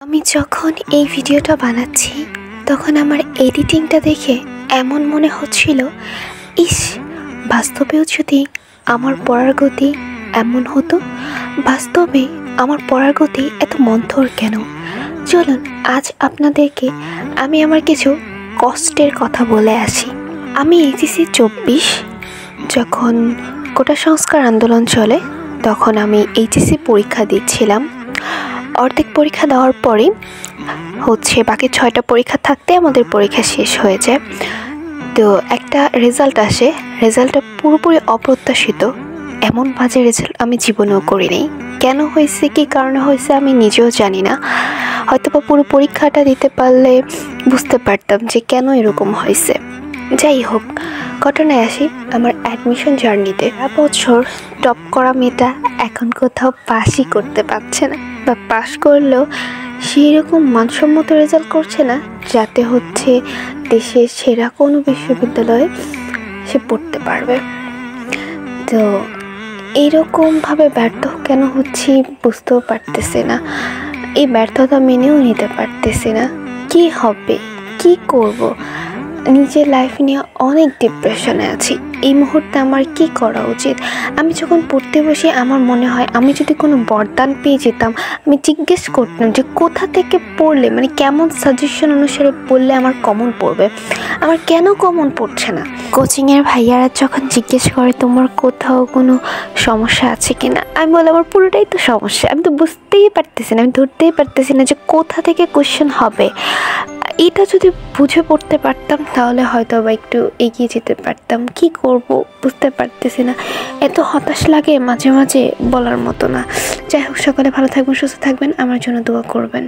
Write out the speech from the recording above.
আমি যখন এই ভিডিওটা বানাচ্ছি তখন আমার এডিটিংটা দেখে এমন মনে হচ্ছিল, ইস, বাস্তবেও যদি আমার পড়ার গতি এমন হতো। বাস্তবে আমার পড়ার গতি এত মন্থর কেন? চলুন আজ আপনাদেরকে আমি আমার কিছু কষ্টের কথা বলে আসি। আমি এইচএসসি 24 যখন কোটা সংস্কার আন্দোলন চলে তখন আমি এইচএসসি পরীক্ষা দিচ্ছিলাম। অর্ধেক পরীক্ষা দেওয়ার পরে বাকি 6টা পরীক্ষা থাকতে আমাদের পরীক্ষা শেষ হয়ে যায়। তো একটা রেজাল্ট আসে, রেজাল্টটা পুরোপুরি অপ্রত্যাশিত। এমন বাজে রেজাল্ট আমি জীবনেও করিনি। কেন হয়েছে, কী কারণে হয়েছে আমি নিজেও জানি না। হয়তোবা পুরো পরীক্ষাটা দিতে পারলে বুঝতে পারতাম যে কেন এরকম হয়েছে। যাই হোক, ঘটনায় আসি আমার অ্যাডমিশন জার্নিতে। বছর টপ করা মেয়েটা এখন কোথাও পাসই করতে পারছে না, বা পাস করলেও সেই রকম মানসম্মত রেজাল্ট করছে না যাতে দেশের সেরা কোনো বিশ্ববিদ্যালয়ে সে পড়তে পারবে। তো এইরকমভাবে ব্যর্থ কেন হচ্ছি বুঝতেও পারতেছে না। এই ব্যর্থতা মেনেও নিতে পারতেছি না। কি হবে, কি করব? নিজের লাইফ নিয়ে অনেক ডিপ্রেশনে আছি। এই মুহূর্তে আমার কি করা উচিত? আমি যখন পড়তে বসি আমার মনে হয় আমি যদি কোনো বরদান পেয়ে যেতাম, আমি জিজ্ঞেস করতাম যে কোথা থেকে পড়লে, মানে কেমন সাজেশন অনুসারে পড়লে আমার কমন পড়বে, আমার কেন কমন পড়ছে না। কোচিংয়ের ভাইয়ারা যখন জিজ্ঞেস করে তোমার কোথাও কোনো সমস্যা আছে কিনা, আমি বলি আমার পুরোটাই তো সমস্যা। আমি তো বুঝতেই পারতেছি না, আমি ধরতেই পারতেছি না যে কোথা থেকে কোশ্চেন হবে। এটা যদি বুঝে পড়তে পারতাম তাহলে হয়তো বা একটু এগিয়ে যেতে পারতাম। কি করব বুঝতে পারতেছি না। এত হতাশ লাগে মাঝে মাঝে বলার মতো না। যাই হোক, সকালে ভালো থাকবেন, সুস্থ থাকবেন, আমার জন্য দোয়া করবেন।